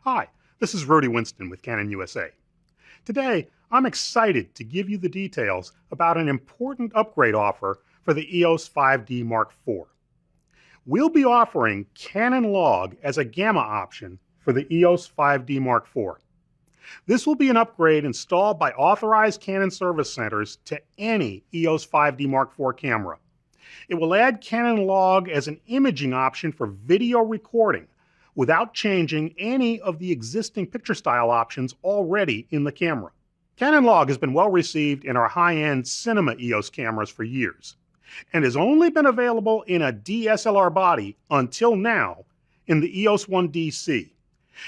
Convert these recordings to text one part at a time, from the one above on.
Hi, this is Rudy Winston with Canon USA. Today, I'm excited to give you the details about an important upgrade offer for the EOS 5D Mark IV. We'll be offering Canon Log as a gamma option for the EOS 5D Mark IV. This will be an upgrade installed by authorized Canon service centers to any EOS 5D Mark IV camera. It will add Canon Log as an imaging option for video recording without changing any of the existing picture style options already in the camera. Canon Log has been well received in our high-end cinema EOS cameras for years, and has only been available in a DSLR body until now in the EOS 1DC.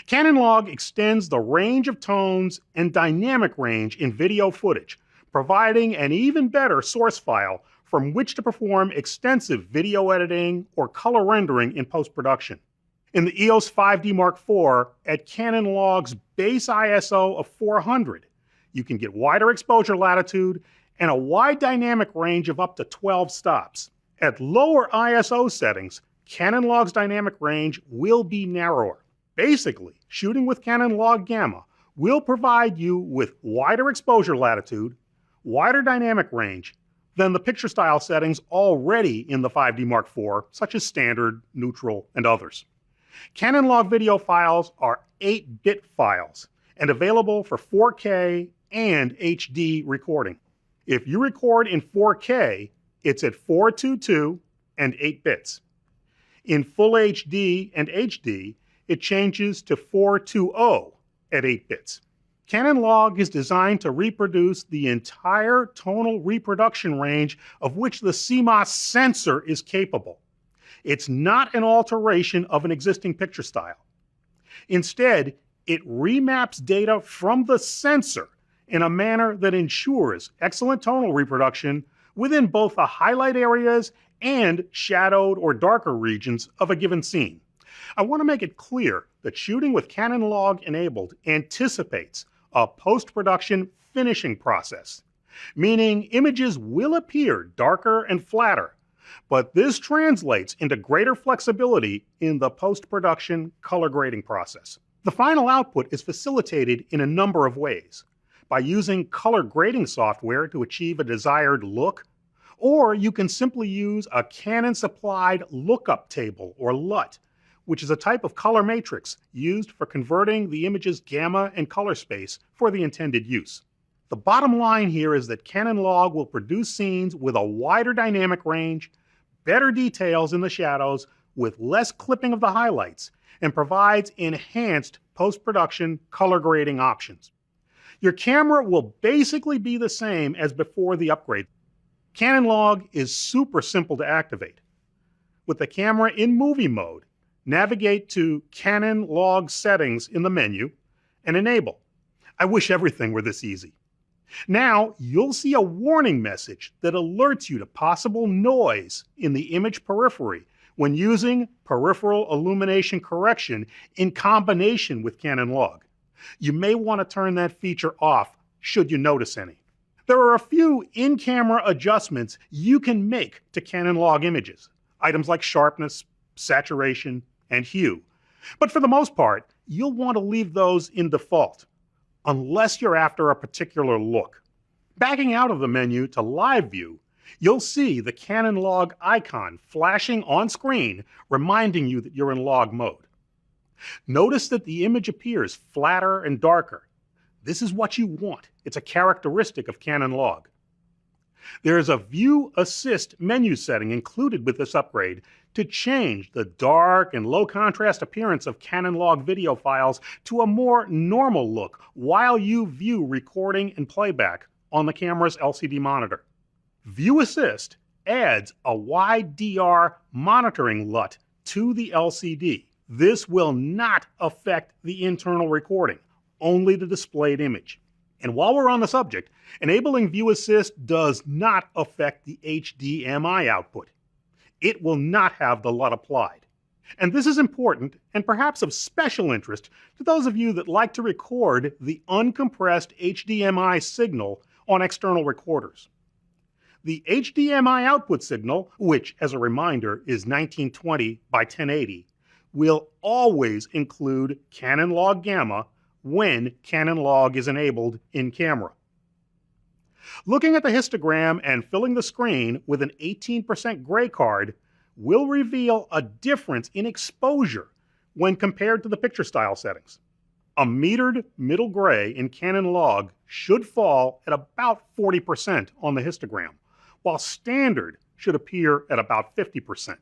Canon Log extends the range of tones and dynamic range in video footage, providing an even better source file from which to perform extensive video editing or color rendering in post-production. In the EOS 5D Mark IV, at Canon Log's base ISO of 400, you can get wider exposure latitude and a wide dynamic range of up to 12 stops. At lower ISO settings, Canon Log's dynamic range will be narrower. Basically, shooting with Canon Log Gamma will provide you with wider exposure latitude, wider dynamic range than the picture style settings already in the 5D Mark IV, such as standard, neutral, and others. Canon Log video files are 8-bit files and available for 4K and HD recording. If you record in 4K, it's at 422 and 8 bits. In Full HD and HD, it changes to 420 at 8 bits. Canon Log is designed to reproduce the entire tonal reproduction range of which the CMOS sensor is capable. It's not an alteration of an existing picture style. Instead, it remaps data from the sensor in a manner that ensures excellent tonal reproduction within both the highlight areas and shadowed or darker regions of a given scene. I want to make it clear that shooting with Canon Log enabled anticipates a post-production finishing process, meaning images will appear darker and flatter, but this translates into greater flexibility in the post-production color grading process. The final output is facilitated in a number of ways: by using color grading software to achieve a desired look, or you can simply use a Canon-supplied lookup table, or LUT, which is a type of color matrix used for converting the image's gamma and color space for the intended use. The bottom line here is that Canon Log will produce scenes with a wider dynamic range, better details in the shadows with less clipping of the highlights, and provides enhanced post-production color grading options. Your camera will basically be the same as before the upgrade. Canon Log is super simple to activate. With the camera in movie mode, navigate to Canon Log Settings in the menu and enable. I wish everything were this easy. Now, you'll see a warning message that alerts you to possible noise in the image periphery when using peripheral illumination correction in combination with Canon Log. You may want to turn that feature off should you notice any. There are a few in-camera adjustments you can make to Canon Log images, items like sharpness, saturation, and hue. But for the most part, you'll want to leave those in default, unless you're after a particular look. Backing out of the menu to Live View, you'll see the Canon Log icon flashing on screen, reminding you that you're in log mode. Notice that the image appears flatter and darker. This is what you want. It's a characteristic of Canon Log. There is a View Assist menu setting included with this upgrade to change the dark and low contrast appearance of Canon Log video files to a more normal look while you view recording and playback on the camera's LCD monitor. View Assist adds a wide DR monitoring LUT to the LCD. This will not affect the internal recording, only the displayed image. And while we're on the subject, enabling View Assist does not affect the HDMI output. It will not have the LUT applied. And this is important and perhaps of special interest to those of you that like to record the uncompressed HDMI signal on external recorders. The HDMI output signal, which, as a reminder, is 1920 by 1080, will always include Canon log gamma when Canon log is enabled in camera. Looking at the histogram and filling the screen with an 18% gray card will reveal a difference in exposure when compared to the picture style settings. A metered middle gray in Canon log should fall at about 40% on the histogram, while standard should appear at about 50%.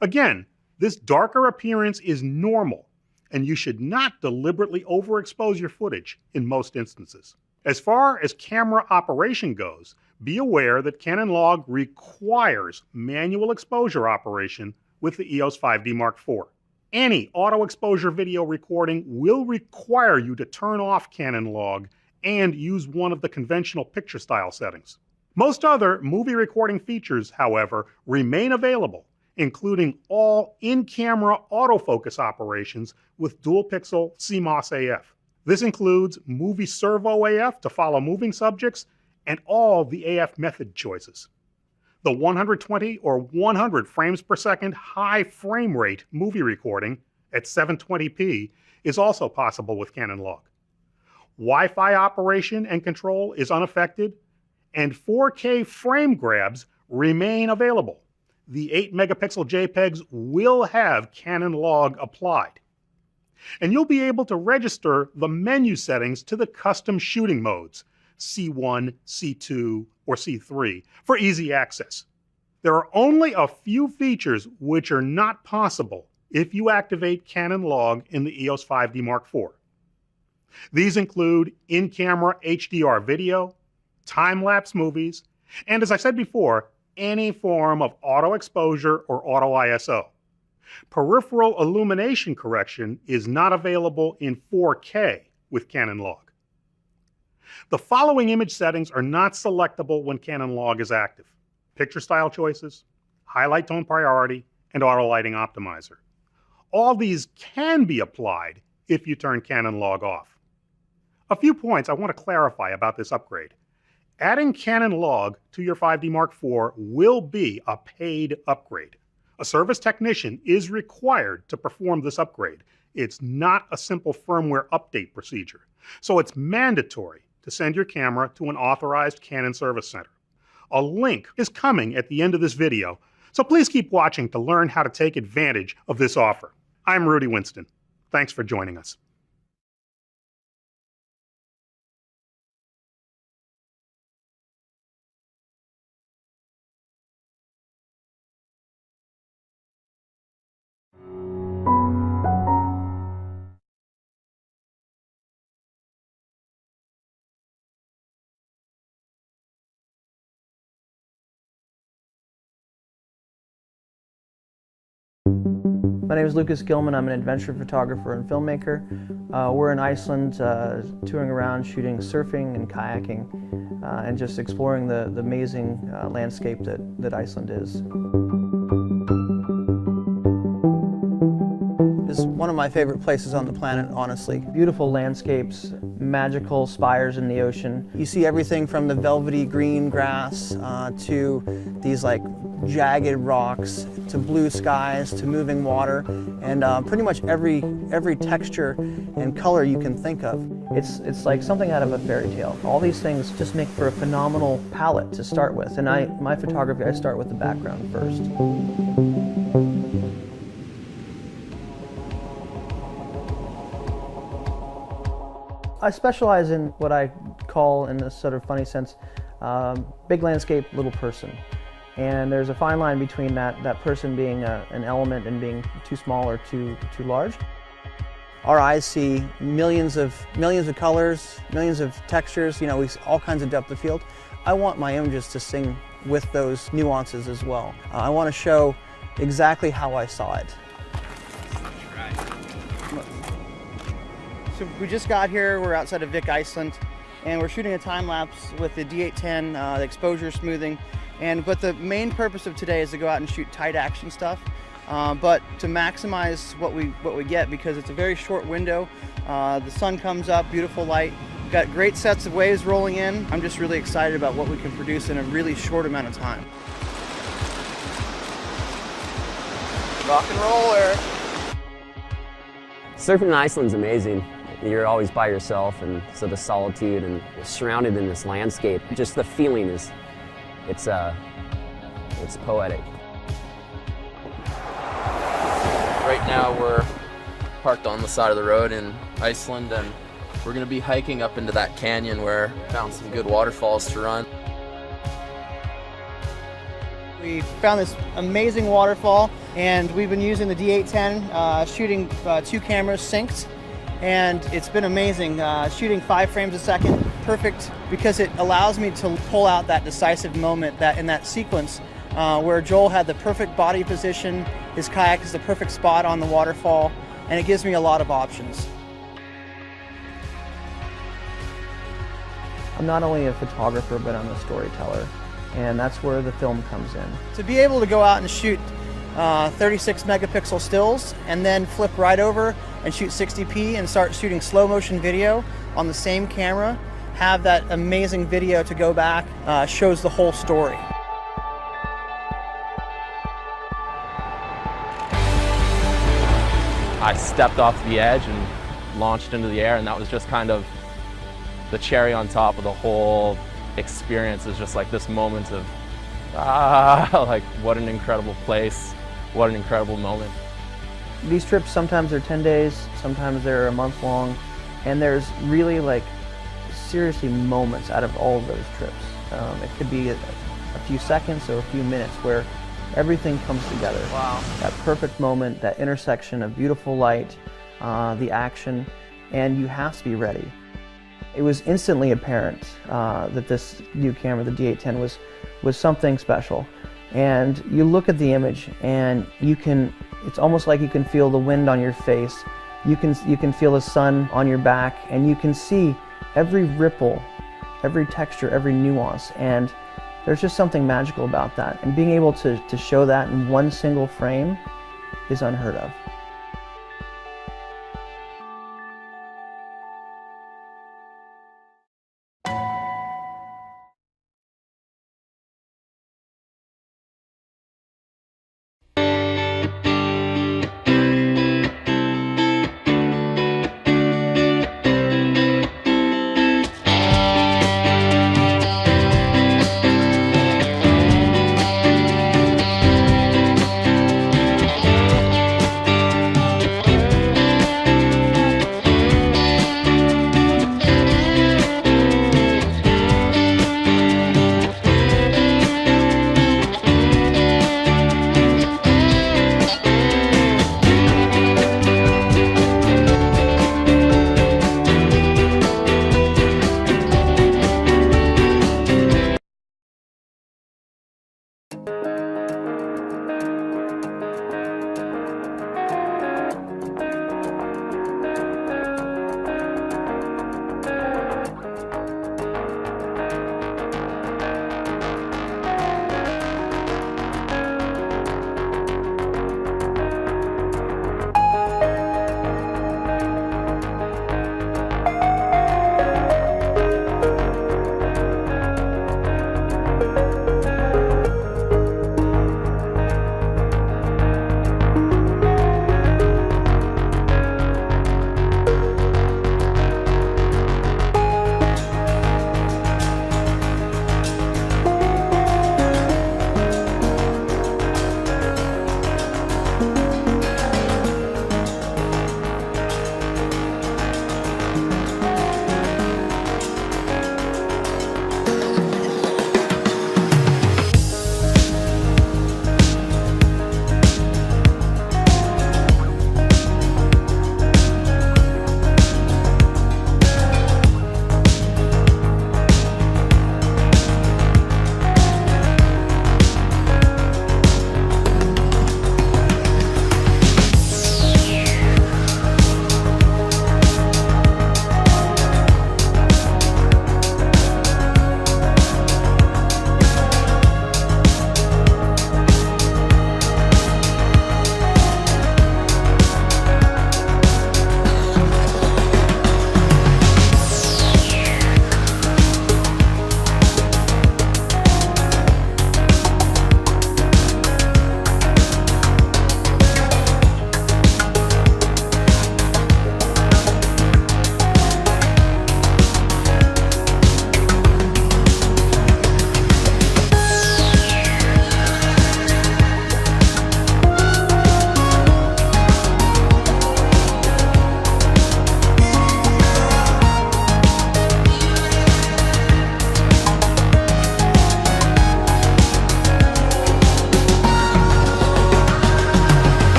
Again, this darker appearance is normal, and you should not deliberately overexpose your footage in most instances. As far as camera operation goes, be aware that Canon log requires manual exposure operation with the EOS 5D Mark IV. Any auto exposure video recording will require you to turn off Canon log and use one of the conventional picture style settings. Most other movie recording features, however, remain available, including all in-camera autofocus operations with dual-pixel CMOS AF. This includes movie servo AF to follow moving subjects and all the AF method choices. The 120 or 100 frames per second high frame rate movie recording at 720p is also possible with Canon log. Wi-Fi operation and control is unaffected, and 4K frame grabs remain available. The 8 megapixel JPEGs will have Canon log applied. And you'll be able to register the menu settings to the custom shooting modes, C1, C2, or C3, for easy access. There are only a few features which are not possible if you activate Canon log in the EOS 5D Mark IV. These include in-camera HDR video, time-lapse movies, and as I said before, any form of auto exposure or auto ISO. Peripheral illumination correction is not available in 4K with Canon log. The following image settings are not selectable when Canon log is active: picture style choices, highlight tone priority, and auto lighting optimizer. All these can be applied if you turn Canon log off. A few points I want to clarify about this upgrade. Adding Canon log to your 5D Mark IV will be a paid upgrade. A service technician is required to perform this upgrade. It's not a simple firmware update procedure, so it's mandatory to send your camera to an authorized Canon service center. A link is coming at the end of this video, so please keep watching to learn how to take advantage of this offer. I'm Rudy Winston. Thanks for joining us. My name is Lucas Gilman. I'm an adventure photographer and filmmaker. We're in Iceland touring around shooting surfing and kayaking and just exploring the amazing landscape that Iceland is. It's one of my favorite places on the planet, honestly. Beautiful landscapes, magical spires in the ocean. You see everything from the velvety green grass to these like jagged rocks, to blue skies, to moving water, and pretty much every texture and color you can think of. It's like something out of a fairy tale. All these things just make for a phenomenal palette to start with. And my photography, I start with the background first. I specialize in what I call, in this sort of funny sense, big landscape, little person. And there's a fine line between that person being an element and being too small or too large. Our eyes see millions of colors, millions of textures, you know, all kinds of depth of field. I want my images to sing with those nuances as well. I want to show exactly how I saw it. So we just got here, we're outside of Vik, Iceland, and we're shooting a time lapse with the D810, the exposure smoothing. But the main purpose of today is to go out and shoot tight action stuff, but to maximize what we get, because it's a very short window. The sun comes up, beautiful light, got great sets of waves rolling in. I'm just really excited about what we can produce in a really short amount of time. Rock and roller. Surfing in Iceland's amazing. You're always by yourself, and so the solitude and surrounded in this landscape, just the feeling is, it's poetic. Right now we're parked on the side of the road in Iceland, and we're going to be hiking up into that canyon where we found some good waterfalls to run. We found this amazing waterfall, and we've been using the D810, shooting 2 cameras synced, and it's been amazing. Shooting 5 frames a second, perfect, because it allows me to pull out that decisive moment that in that sequence where Joel had the perfect body position, his kayak is the perfect spot on the waterfall, and it gives me a lot of options. I'm not only a photographer, but I'm a storyteller, and that's where the film comes in. To be able to go out and shoot 36 megapixel stills and then flip right over and shoot 60p and start shooting slow motion video on the same camera, have that amazing video to go back, shows the whole story. I stepped off the edge and launched into the air, and that was just kind of the cherry on top of the whole experience. Is just like this moment of, like what an incredible place, what an incredible moment. These trips, sometimes they're 10 days, sometimes they're a month long, and there's really like seriously moments out of all of those trips. It could be a few seconds or a few minutes where everything comes together. Wow. That perfect moment, that intersection of beautiful light, the action, and you have to be ready. It was instantly apparent that this new camera, the D810, was something special. And you look at the image and it's almost like you can feel the wind on your face. You can feel the sun on your back, and you can see every ripple, every texture, every nuance. And there's just something magical about that. And being able to show that in one single frame is unheard of.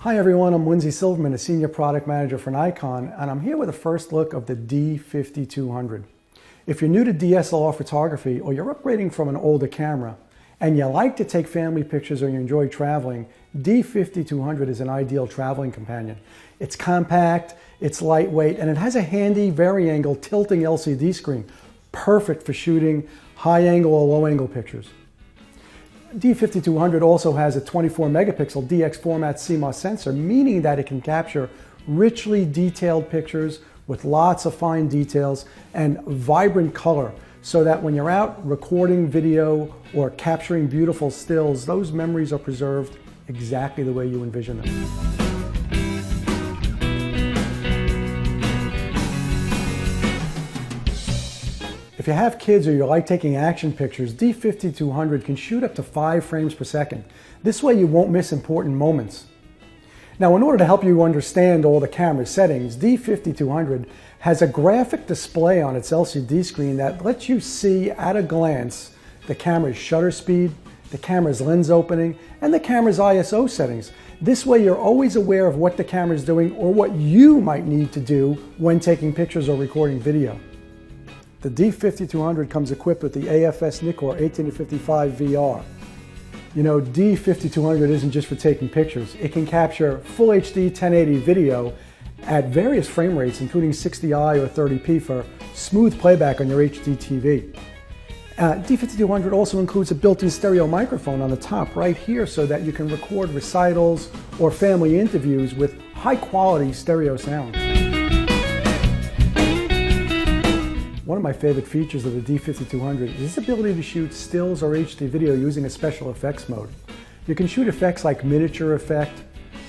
Hi everyone, I'm Lindsay Silverman, a Senior Product Manager for Nikon, and I'm here with a first look of the D5200. If you're new to DSLR photography or you're upgrading from an older camera and you like to take family pictures or you enjoy traveling, D5200 is an ideal traveling companion. It's compact, it's lightweight, and it has a handy vari-angle tilting LCD screen, perfect for shooting high-angle or low-angle pictures. D5200 also has a 24 megapixel DX format CMOS sensor, meaning that it can capture richly detailed pictures with lots of fine details and vibrant color, so that when you're out recording video or capturing beautiful stills, those memories are preserved exactly the way you envision them. If you have kids or you like taking action pictures, D5200 can shoot up to 5 frames per second. This way you won't miss important moments. Now, in order to help you understand all the camera settings, D5200 has a graphic display on its LCD screen that lets you see at a glance the camera's shutter speed, the camera's lens opening, and the camera's ISO settings. This way you're always aware of what the camera is doing or what you might need to do when taking pictures or recording video. The D5200 comes equipped with the AFS Nikkor 18-55 VR. You know, D5200 isn't just for taking pictures. It can capture full HD 1080 video at various frame rates, including 60i or 30p for smooth playback on your HD TV. D5200 also includes a built-in stereo microphone on the top right here so that you can record recitals or family interviews with high-quality stereo sound. One of my favorite features of the D5200 is its ability to shoot stills or HD video using a special effects mode. You can shoot effects like miniature effect,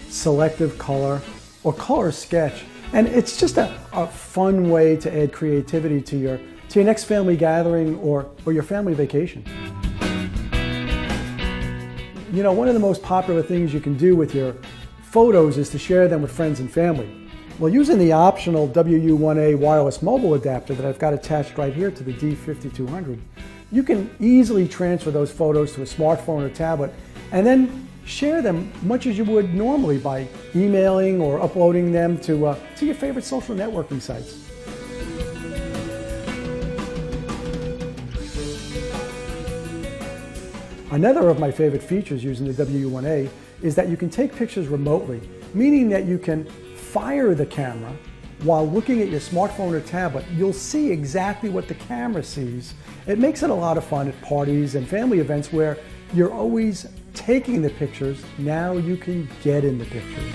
selective color, or color sketch, and it's just a fun way to add creativity to your next family gathering or your family vacation. You know, one of the most popular things you can do with your photos is to share them with friends and family. Well, using the optional WU1A wireless mobile adapter that I've got attached right here to the D5200, you can easily transfer those photos to a smartphone or tablet and then share them much as you would normally by emailing or uploading them to your favorite social networking sites. Another of my favorite features using the WU1A is that you can take pictures remotely, meaning that you can fire the camera while looking at your smartphone or tablet. You'll see exactly what the camera sees. It makes it a lot of fun at parties and family events where you're always taking the pictures. Now you can get in the pictures.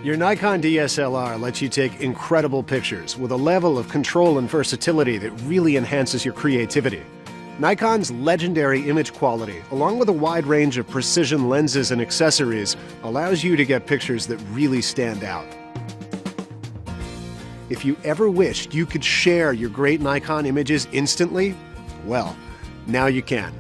Your Nikon DSLR lets you take incredible pictures with a level of control and versatility that really enhances your creativity. Nikon's legendary image quality, along with a wide range of precision lenses and accessories, allows you to get pictures that really stand out. If you ever wished you could share your great Nikon images instantly, well, now you can.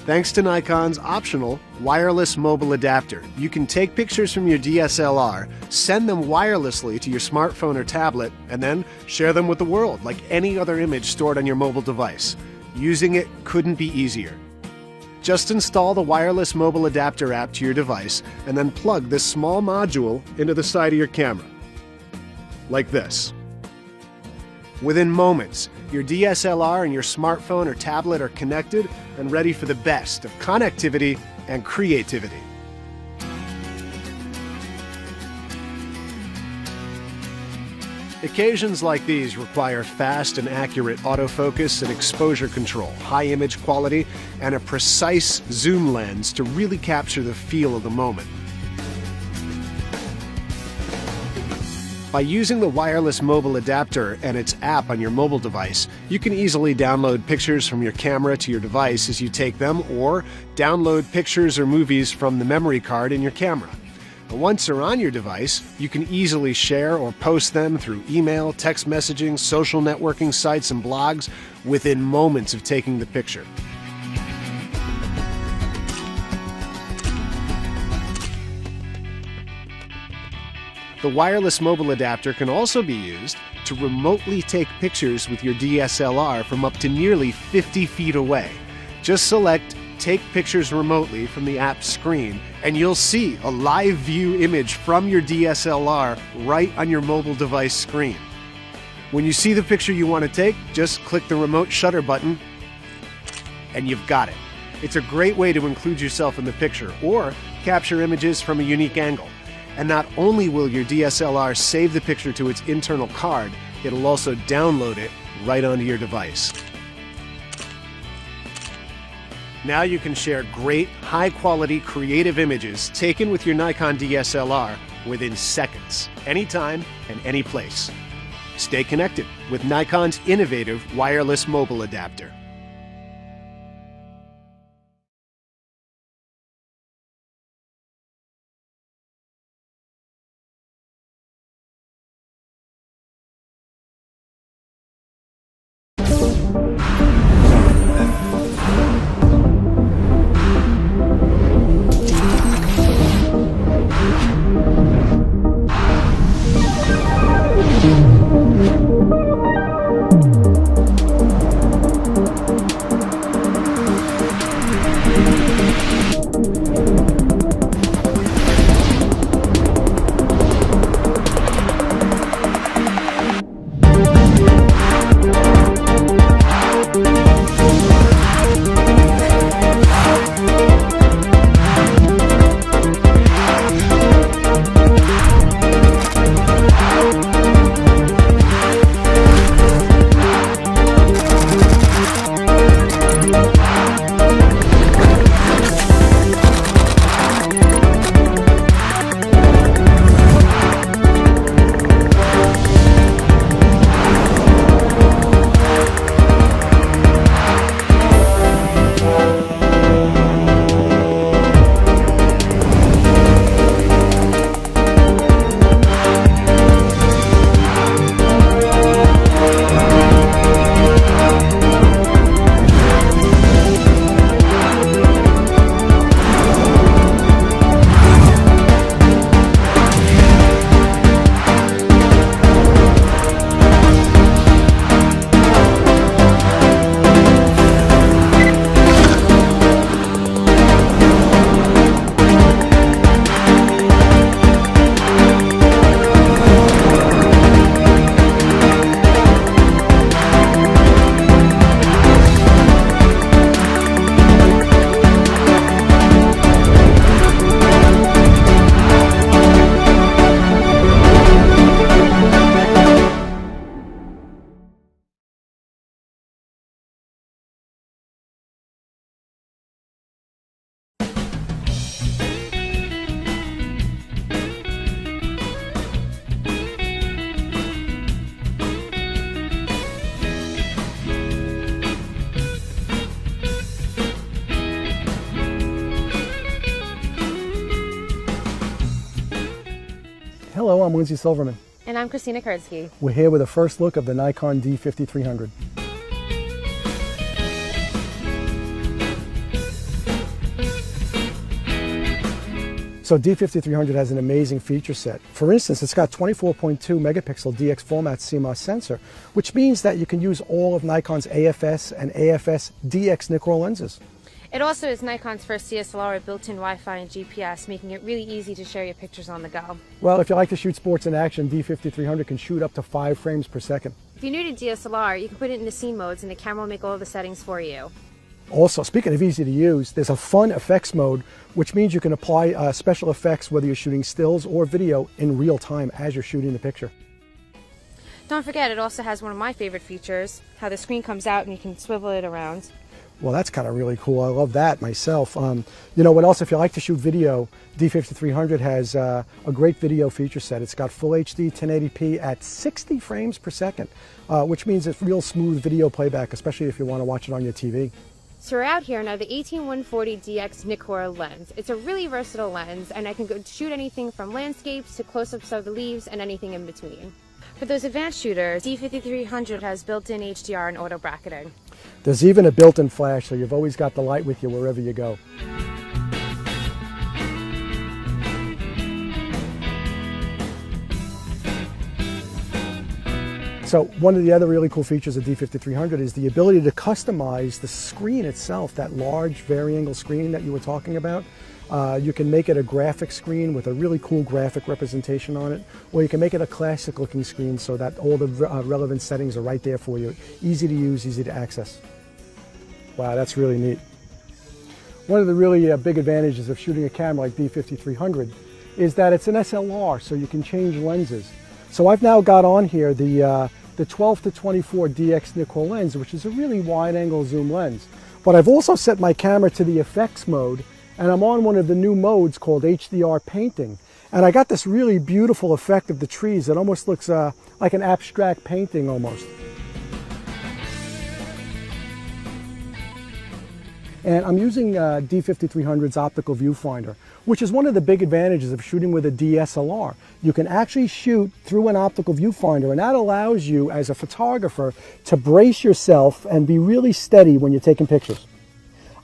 Thanks to Nikon's optional wireless mobile adapter, you can take pictures from your DSLR, send them wirelessly to your smartphone or tablet, and then share them with the world like any other image stored on your mobile device. Using it couldn't be easier. Just install the wireless mobile adapter app to your device and then plug this small module into the side of your camera. Like this. Within moments, your DSLR and your smartphone or tablet are connected and ready for the best of connectivity and creativity. Occasions like these require fast and accurate autofocus and exposure control, high image quality, and a precise zoom lens to really capture the feel of the moment. By using the wireless mobile adapter and its app on your mobile device, you can easily download pictures from your camera to your device as you take them, or download pictures or movies from the memory card in your camera. Once they're on your device, you can easily share or post them through email, text messaging, social networking sites, and blogs within moments of taking the picture. The wireless mobile adapter can also be used to remotely take pictures with your DSLR from up to nearly 50 feet away. Just select Take Pictures Remotely from the app's screen, and you'll see a live view image from your DSLR right on your mobile device screen. When you see the picture you want to take, just click the remote shutter button, and you've got it. It's a great way to include yourself in the picture or capture images from a unique angle. And not only will your DSLR save the picture to its internal card, it'll also download it right onto your device. Now you can share great, high-quality, creative images taken with your Nikon DSLR within seconds, anytime and any place. Stay connected with Nikon's innovative wireless mobile adapter. Hello, I'm Lindsay Silverman. And I'm Christina Kurdsky. We're here with a first look of the Nikon D5300. So D5300 has an amazing feature set. For instance, it's got 24.2 megapixel DX format CMOS sensor, which means that you can use all of Nikon's AFS and AFS DX Nikkor lenses. It also is Nikon's first DSLR with built-in Wi-Fi and GPS, making it really easy to share your pictures on the go. Well, if you like to shoot sports in action, D5300 can shoot up to 5 frames per second. If you're new to DSLR, you can put it in the scene modes and the camera will make all the settings for you. Also, speaking of easy to use, there's a fun effects mode, which means you can apply special effects whether you're shooting stills or video in real time as you're shooting the picture. Don't forget, it also has one of my favorite features, how the screen comes out and you can swivel it around. Well, that's kind of really cool. I love that myself. You know what else? If you like to shoot video, D5300 has a great video feature set. It's got full HD 1080p at 60 frames per second, which means it's real smooth video playback, especially if you want to watch it on your TV. So we're out here now, the 18140 DX Nikkor lens. It's a really versatile lens, and I can go shoot anything from landscapes to close-ups of the leaves and anything in between. For those advanced shooters, D5300 has built-in HDR and auto bracketing. There's even a built-in flash, so you've always got the light with you wherever you go. So one of the other really cool features of D5300 is the ability to customize the screen itself, that large vari-angle screen that you were talking about. You can make it a graphic screen with a really cool graphic representation on it, or you can make it a classic looking screen so that all the relevant settings are right there for you. Easy to use, easy to access. Wow, that's really neat. One of the really big advantages of shooting a camera like D5300 is that it's an SLR, so you can change lenses. So I've now got on here the 12 to 24 DX Nikkor lens, which is a really wide angle zoom lens. But I've also set my camera to the effects mode, and I'm on one of the new modes called HDR painting. And I got this really beautiful effect of the trees. It almost looks like an abstract painting almost. And I'm using D5300's optical viewfinder, which is one of the big advantages of shooting with a DSLR. You can actually shoot through an optical viewfinder, and that allows you as a photographer to brace yourself and be really steady when you're taking pictures.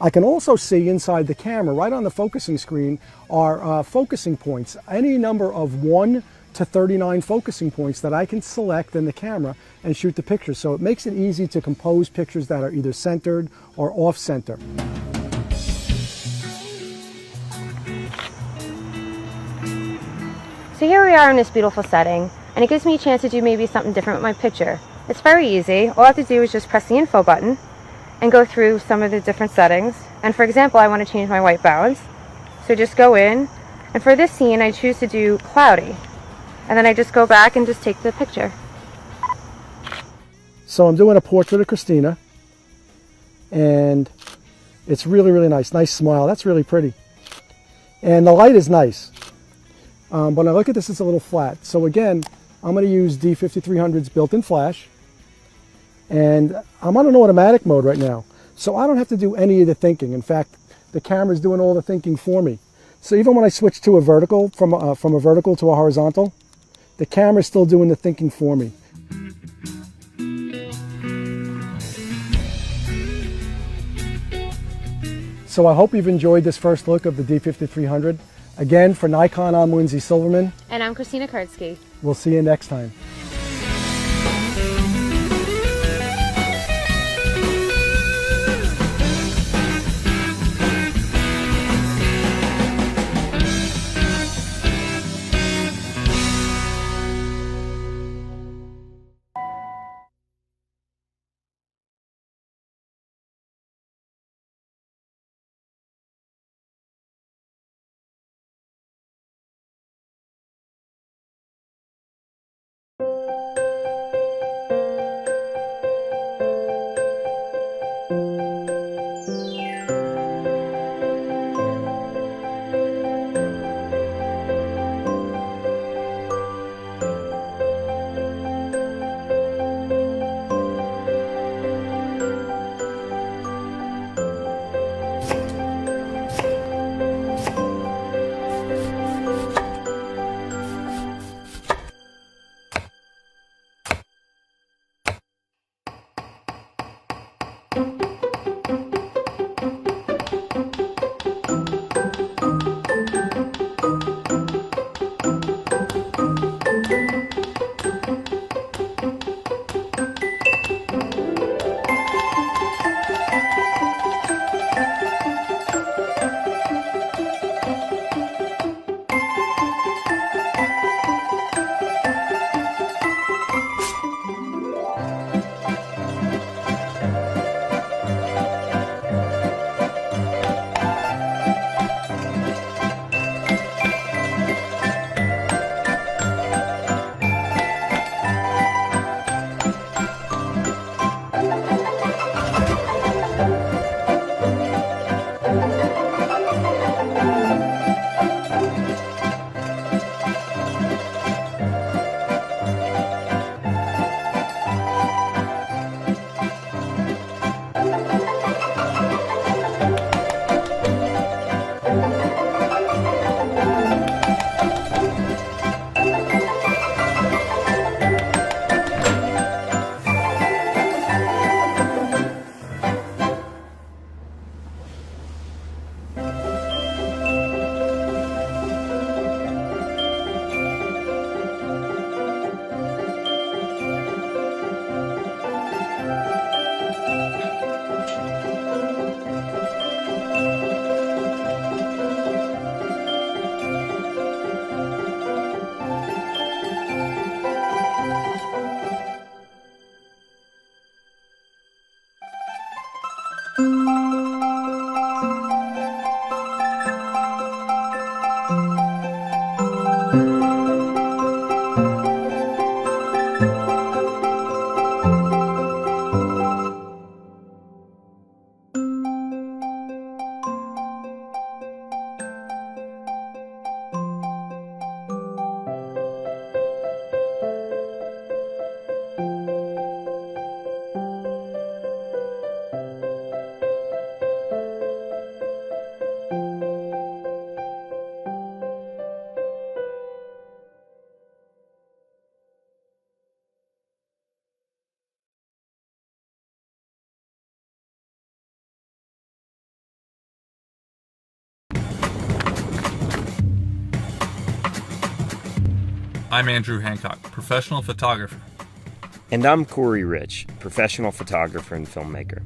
I can also see inside the camera, right on the focusing screen, are focusing points, any number of 1 to 39 focusing points that I can select in the camera and shoot the picture. So it makes it easy to compose pictures that are either centered or off-center. So here we are in this beautiful setting, and it gives me a chance to do maybe something different with my picture. It's very easy. All I have to do is just press the info button and go through some of the different settings. And for example, I want to change my white balance. So just go in, and for this scene I choose to do cloudy. And then I just go back and just take the picture. So I'm doing a portrait of Christina, and it's really, really nice. Nice smile. That's really pretty. And the light is nice. But when I look at this, it's a little flat. So again, I'm going to use D5300's built-in flash. And I'm on an automatic mode right now. So I don't have to do any of the thinking. In fact, the camera's doing all the thinking for me. So even when I switch to a vertical, from a vertical to a horizontal, the camera's still doing the thinking for me. So I hope you've enjoyed this first look of the D5300. Again, for Nikon, I'm Lindsay Silverman. And I'm Christina Kurdsky. We'll see you next time. I'm Andrew Hancock, professional photographer. And I'm Corey Rich, professional photographer and filmmaker.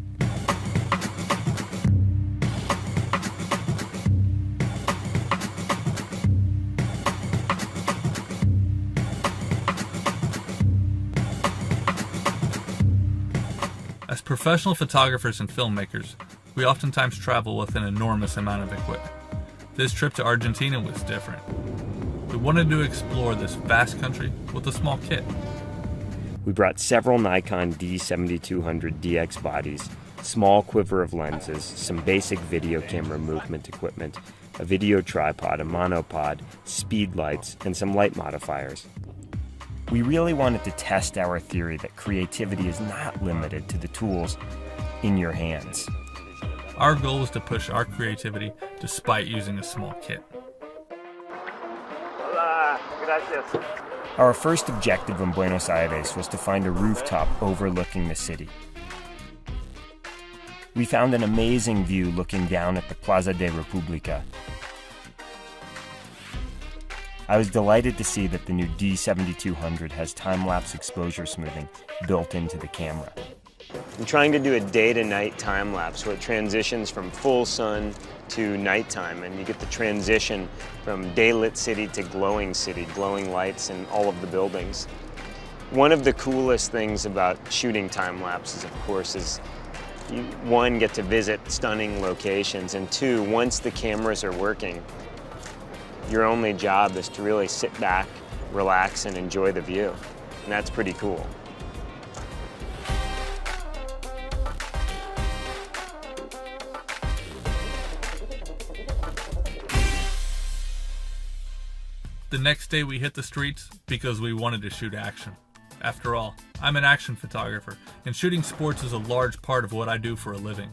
As professional photographers and filmmakers, we oftentimes travel with an enormous amount of equipment. This trip to Argentina was different. We wanted to explore this vast country with a small kit. We brought several Nikon D7200 DX bodies, small quiver of lenses, some basic video camera movement equipment, a video tripod, a monopod, speed lights, and some light modifiers. We really wanted to test our theory that creativity is not limited to the tools in your hands. Our goal was to push our creativity despite using a small kit. Our first objective in Buenos Aires was to find a rooftop overlooking the city. We found an amazing view looking down at the Plaza de República. I was delighted to see that the new D7200 has time-lapse exposure smoothing built into the camera. I'm trying to do a day-to-night time-lapse where it transitions from full sun to nighttime, and you get the transition from day-lit city to glowing lights in all of the buildings. One of the coolest things about shooting time-lapses, of course, is you, one, get to visit stunning locations, and two, once the cameras are working, your only job is to really sit back, relax, and enjoy the view. And that's pretty cool. The next day we hit the streets because we wanted to shoot action. After all, I'm an action photographer, and shooting sports is a large part of what I do for a living.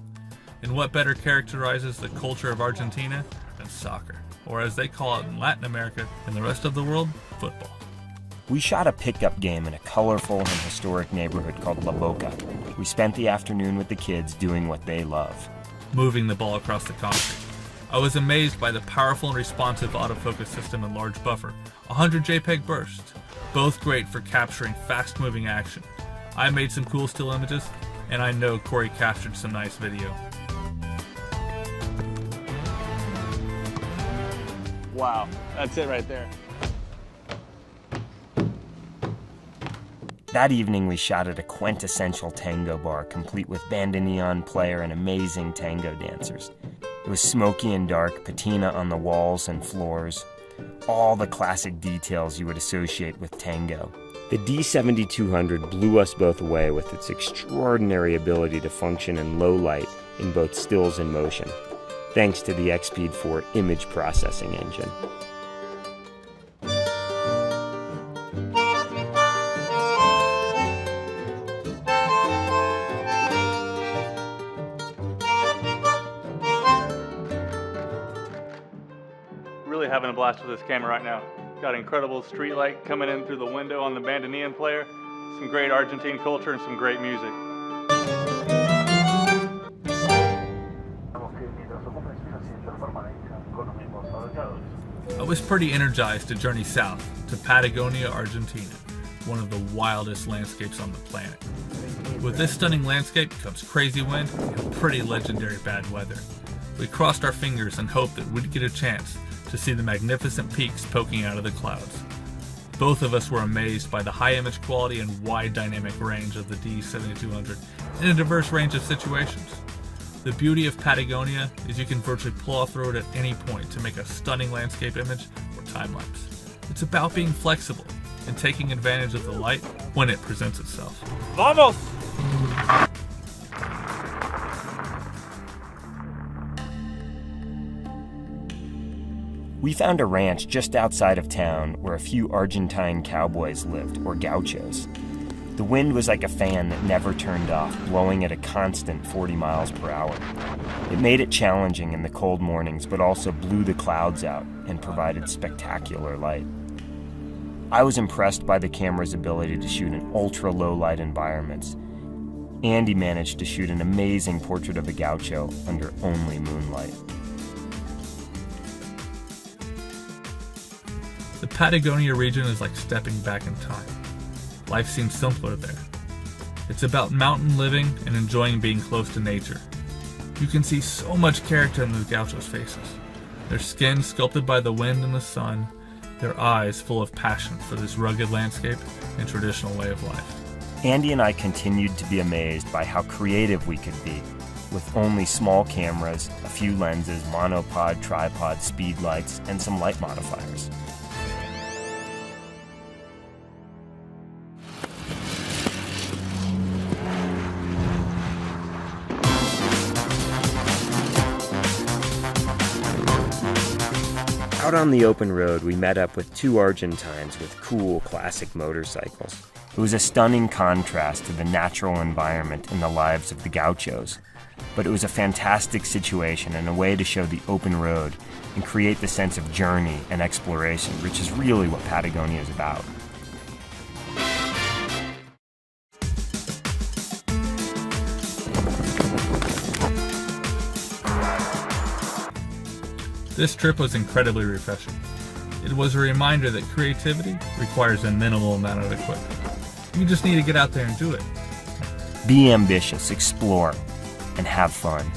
And what better characterizes the culture of Argentina than soccer, or as they call it in Latin America and the rest of the world, football. We shot a pickup game in a colorful and historic neighborhood called La Boca. We spent the afternoon with the kids doing what they love. Moving the ball across the concrete. I was amazed by the powerful and responsive autofocus system and large buffer, 100 JPEG bursts, both great for capturing fast-moving action. I made some cool still images, and I know Corey captured some nice video. Wow, that's it right there. That evening we shot at a quintessential tango bar, complete with bandoneon player and amazing tango dancers. It was smoky and dark, patina on the walls and floors, all the classic details you would associate with tango. The D7200 blew us both away with its extraordinary ability to function in low light in both stills and motion, thanks to the X-Speed 4 image processing engine. Really having a blast with this camera right now. Got incredible street light coming in through the window on the bandoneon player, some great Argentine culture and some great music. I was pretty energized to journey south to Patagonia, Argentina, one of the wildest landscapes on the planet. With this stunning landscape comes crazy wind and pretty legendary bad weather. We crossed our fingers and hoped that we'd get a chance to see the magnificent peaks poking out of the clouds. Both of us were amazed by the high image quality and wide dynamic range of the D7200 in a diverse range of situations. The beauty of Patagonia is you can virtually pull off the road at any point to make a stunning landscape image or time lapse. It's about being flexible and taking advantage of the light when it presents itself. Vamos! We found a ranch just outside of town where a few Argentine cowboys lived, or gauchos. The wind was like a fan that never turned off, blowing at a constant 40 miles per hour. It made it challenging in the cold mornings, but also blew the clouds out and provided spectacular light. I was impressed by the camera's ability to shoot in ultra-low light environments. Andy managed to shoot an amazing portrait of a gaucho under only moonlight. The Patagonia region is like stepping back in time. Life seems simpler there. It's about mountain living and enjoying being close to nature. You can see so much character in the gauchos' faces. Their skin sculpted by the wind and the sun, their eyes full of passion for this rugged landscape and traditional way of life. Andy and I continued to be amazed by how creative we could be, with only small cameras, a few lenses, monopod, tripod, speed lights, and some light modifiers. Out on the open road, we met up with two Argentines with cool, classic motorcycles. It was a stunning contrast to the natural environment and the lives of the gauchos. But it was a fantastic situation and a way to show the open road and create the sense of journey and exploration, which is really what Patagonia is about. This trip was incredibly refreshing. It was a reminder that creativity requires a minimal amount of equipment. You just need to get out there and do it. Be ambitious, explore, and have fun.